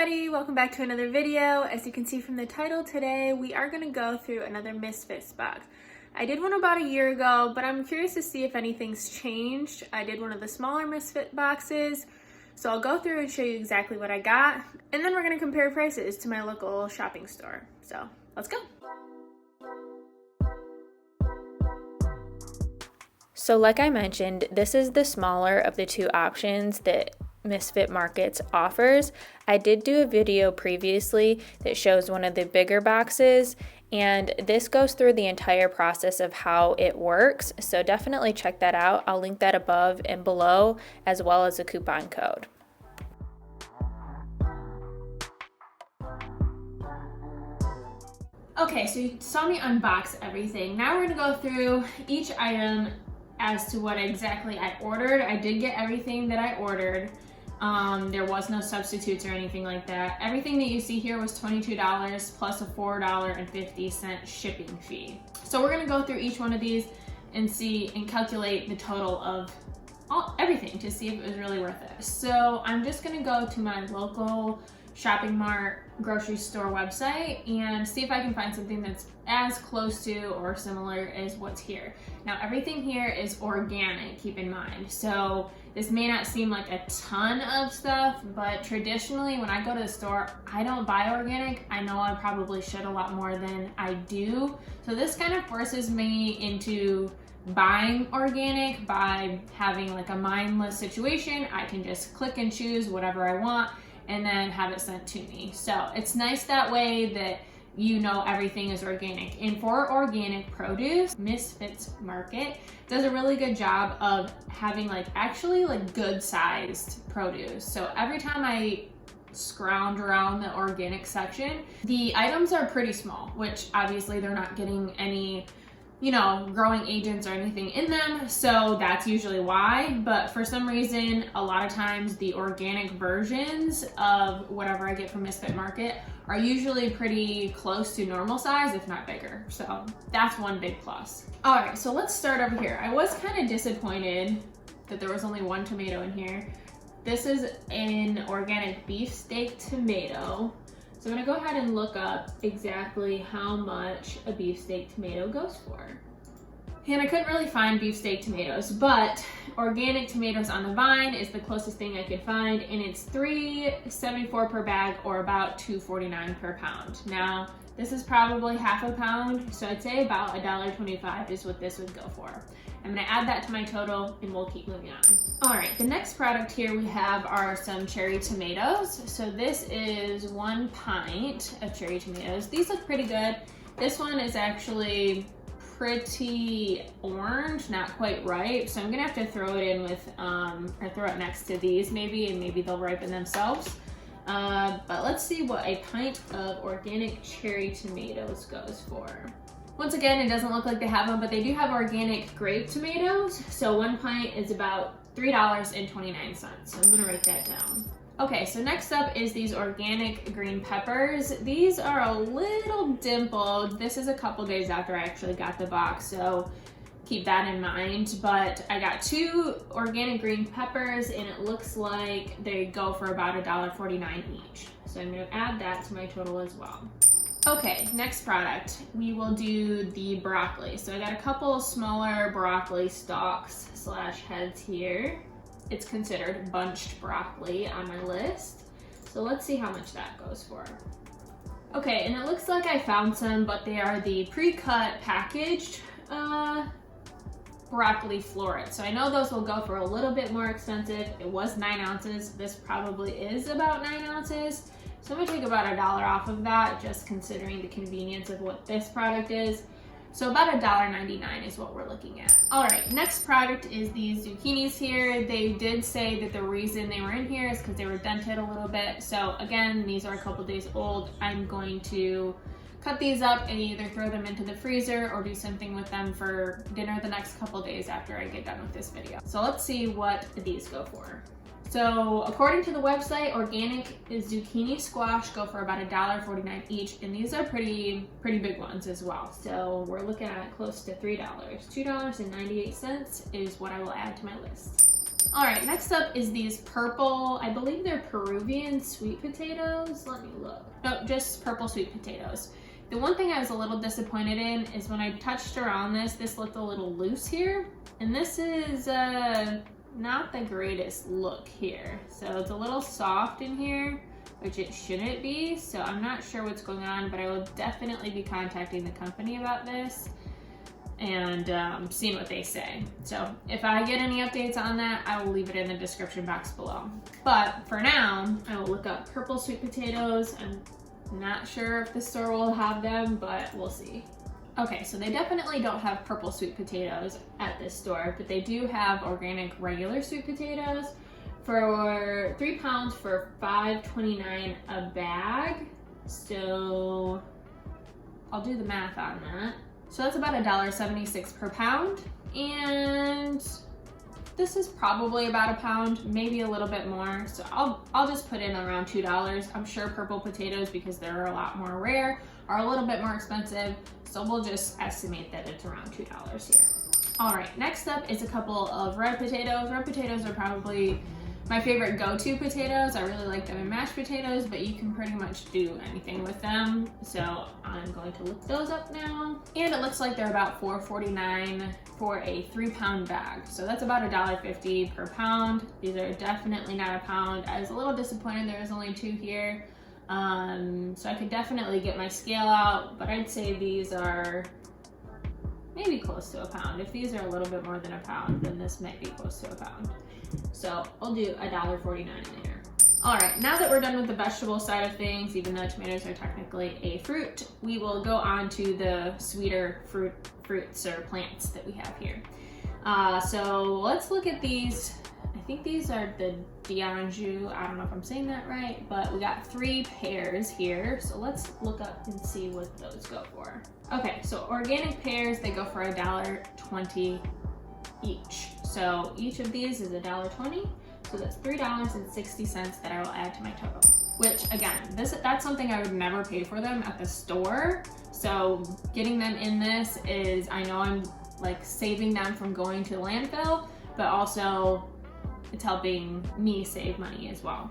everybody, welcome back to another video. As you can see from the title today, we are going to go through another Misfits box. I did one about a year ago, but I'm curious to see if anything's changed. I did one of the smaller Misfit boxes, so I'll go through and show you exactly what I got, and then we're going to compare prices to my local shopping store. So let's go. So like I mentioned, this is the smaller of the two options that Misfit Markets offers. I did do a video previously that shows one of the bigger boxes, and this goes through the entire process of how it works, so definitely check that out. I'll link that above and below, as well as a coupon code. Okay, so you saw me unbox everything. Now we're gonna go through each item as to what exactly I ordered. I did get everything that I ordered. There was no substitutes or anything like that. Everything that you see here was $22 plus a $4.50 shipping fee. So we're gonna go through each one of these and see and calculate the total of everything to see if it was really worth it. So I'm just gonna go to my local shopping mart grocery store website and see if I can find something that's as close to or similar as what's here. Now everything here is organic, keep in mind. So this may not seem like a ton of stuff, but traditionally when I go to the store, I don't buy organic. I know I probably should a lot more than I do. So this kind of forces me into buying organic by having like a mindless situation. I can just click and choose whatever I want and then have it sent to me. So it's nice that way that you know everything is organic. And for organic produce, Misfits Market does a really good job of having actually good sized produce. So every time I scrounge around the organic section, the items are pretty small, which obviously they're not getting any growing agents or anything in them, so that's usually why. But for some reason, a lot of times the organic versions of whatever I get from Misfit Market are usually pretty close to normal size, if not bigger. So that's one big plus. All right, so let's start over here. I was kind of disappointed that there was only one tomato in here. This is an organic beefsteak tomato. So I'm gonna go ahead and look up exactly how much a beefsteak tomato goes for. And I couldn't really find beefsteak tomatoes, but organic tomatoes on the vine is the closest thing I could find, and it's $3.74 per bag, or about $2.49 per pound. Now, this is probably half a pound, so I'd say about $1.25 is what this would go for. I'm gonna add that to my total and we'll keep moving on. All right, the next product here we have are some cherry tomatoes. So this is 1 pint of cherry tomatoes. These look pretty good. This one is actually pretty orange, not quite ripe. So I'm gonna have to throw it in with, or throw it next to these maybe, and maybe they'll ripen themselves. But let's see what a pint of organic cherry tomatoes goes for. Once again, it doesn't look like they have them, but they do have organic grape tomatoes. So 1 pint is about $3.29. So I'm gonna write that down. Okay, so next up is these organic green peppers. These are a little dimpled. This is a couple days after I actually got the box, so keep that in mind. But I got 2 organic green peppers, and it looks like they go for about $1.49 each. So I'm gonna add that to my total as well. Okay, next product, we will do the broccoli. So I got a couple smaller broccoli stalks / heads here. It's considered bunched broccoli on my list. So let's see how much that goes for. Okay, and it looks like I found some, but they are the pre-cut packaged broccoli florets. So I know those will go for a little bit more expensive. It was 9 ounces. This probably is about 9 ounces. So I'm gonna take about $1 off of that, just considering the convenience of what this product is. So about $1.99 is what we're looking at. All right, next product is these zucchinis here. They did say that the reason they were in here is because they were dented a little bit. So again, these are a couple days old. I'm going to cut these up and either throw them into the freezer or do something with them for dinner the next couple days after I get done with this video. So let's see what these go for. So according to the website, organic zucchini squash go for about $1.49 each, and these are pretty big ones as well. So we're looking at close to $3. $2.98 is what I will add to my list. All right, next up is these purple, I believe they're Peruvian sweet potatoes. Let me look. No, just purple sweet potatoes. The one thing I was a little disappointed in is when I touched around this looked a little loose here. And this is not the greatest look here. So it's a little soft in here, which it shouldn't be. So I'm not sure what's going on, but I will definitely be contacting the company about this and seeing what they say. So if I get any updates on that, I will leave it in the description box below. But for now, I will look up purple sweet potatoes. I'm not sure if the store will have them, but we'll see. Okay, so they definitely don't have purple sweet potatoes at this store, but they do have organic regular sweet potatoes for 3 pounds for $5.29 a bag. So I'll do the math on that. So that's about $1.76 per pound. And this is probably about a pound, maybe a little bit more. So I'll just put in around $2. I'm sure purple potatoes, because they're a lot more rare, are a little bit more expensive. So we'll just estimate that it's around $2 here. All right, next up is a couple of red potatoes. Red potatoes are probably my favorite go-to potatoes. I really like them in mashed potatoes, but you can pretty much do anything with them. So I'm going to look those up now. And it looks like they're about $4.49 for a 3-pound bag. So that's about $1.50 per pound. These are definitely not a pound. I was a little disappointed there was only 2 here. So I could definitely get my scale out, but I'd say these are maybe close to a pound. If these are a little bit more than a pound, then this might be close to a pound. So I'll do $1.49 in there. All right, now that we're done with the vegetable side of things, even though tomatoes are technically a fruit, we will go on to the sweeter fruits or plants that we have here. So let's look at these. I think these are the Dianju. I don't know if I'm saying that right, but we got 3 pears here. So let's look up and see what those go for. Okay, so organic pears, they go for $1.20 each. So each of these is $1.20. So that's $3.60 that I will add to my total. Which again, that's something I would never pay for them at the store. So getting them in this is, I know I'm like saving them from going to the landfill, but also it's helping me save money as well.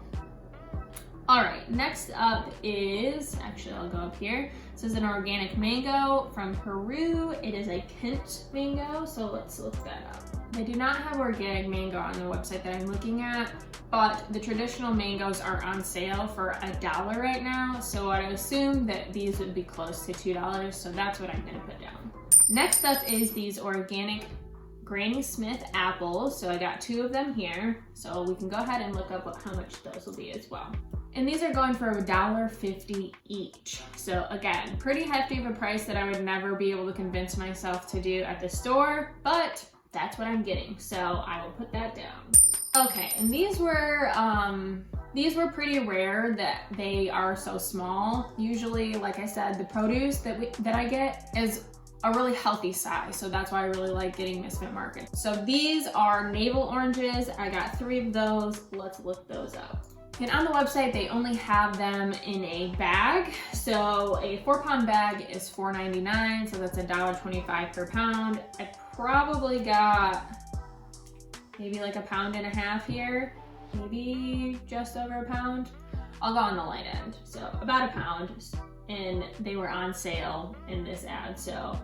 All right, next up is, actually I'll go up here. This is an organic mango from Peru. It is a Kent mango, so let's look that up. They do not have organic mango on the website that I'm looking at, but the traditional mangoes are on sale for $1 right now. So I assume that these would be close to $2, so that's what I'm gonna put down. Next up is these organic Granny Smith apples. So I got 2 of them here. So we can go ahead and look up how much those will be as well. And these are going for $1.50 each. So again, pretty hefty of a price that I would never be able to convince myself to do at the store, but that's what I'm getting. So I will put that down. Okay, and these were pretty rare that they are so small. Usually, like I said, the produce that I get is a really healthy size, so that's why I really like getting Misfit Market. So these are navel oranges. I got 3 of those. Let's look those up. And on the website, they only have them in a bag. So a 4-pound bag is $4.99, so that's $1.25 per pound. I probably got maybe like 1.5 pounds here, maybe just over a pound. I'll go on the light end, so about a pound. And they were on sale in this ad, so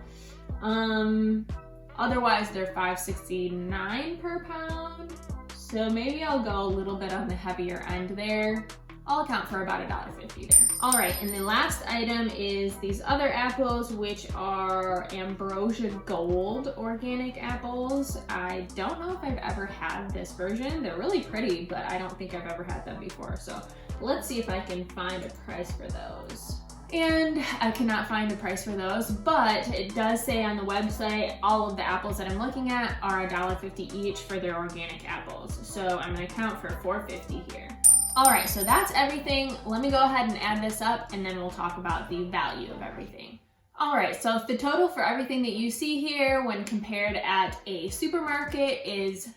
otherwise they're $5.69 per pound. So maybe I'll go a little bit on the heavier end there. I'll account for about $1.50 there. All right, and the last item is these other apples, which are Ambrosia Gold organic apples. I don't know if I've ever had this version. They're really pretty, but I don't think I've ever had them before. So let's see if I can find a price for those. And I cannot find a price for those, but it does say on the website, all of the apples that I'm looking at are $1.50 each for their organic apples. So I'm gonna count for $4.50 here. All right, so that's everything. Let me go ahead and add this up and then we'll talk about the value of everything. All right, so if the total for everything that you see here when compared at a supermarket is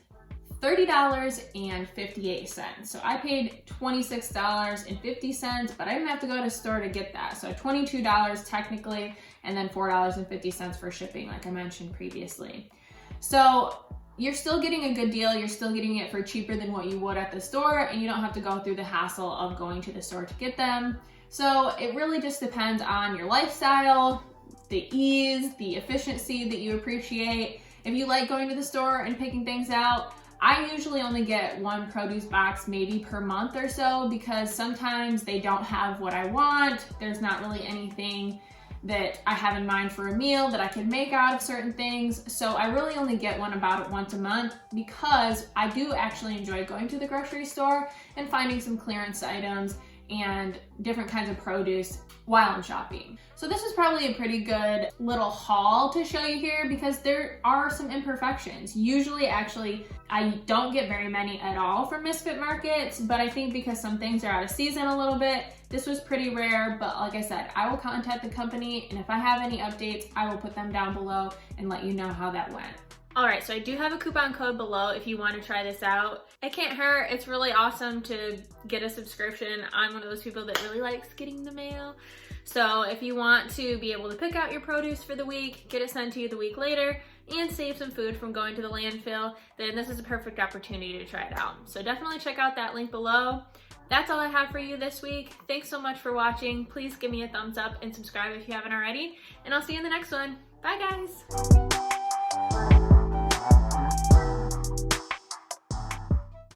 $30.58. So I paid $26.50, but I didn't have to go to the store to get that. So $22 technically, and then $4.50 for shipping, like I mentioned previously. So you're still getting a good deal. You're still getting it for cheaper than what you would at the store, and you don't have to go through the hassle of going to the store to get them. So it really just depends on your lifestyle, the ease, the efficiency that you appreciate. If you like going to the store and picking things out, I usually only get one produce box maybe per month or so, because sometimes they don't have what I want. There's not really anything that I have in mind for a meal that I can make out of certain things. So I really only get one about once a month, because I do actually enjoy going to the grocery store and finding some clearance items and different kinds of produce while I'm shopping. So this is probably a pretty good little haul to show you here, because there are some imperfections. Usually, actually, I don't get very many at all from Misfit markets, but I think because some things are out of season a little bit, this was pretty rare. But like I said, I will contact the company, and if I have any updates, I will put them down below and let you know how that went. All right, so I do have a coupon code below if you want to try this out. It can't hurt. It's really awesome to get a subscription. I'm one of those people that really likes getting the mail. So if you want to be able to pick out your produce for the week, get it sent to you the week later, and save some food from going to the landfill, then this is a perfect opportunity to try it out. So definitely check out that link below. That's all I have for you this week. Thanks so much for watching. Please give me a thumbs up and subscribe if you haven't already, and I'll see you in the next one. Bye, guys.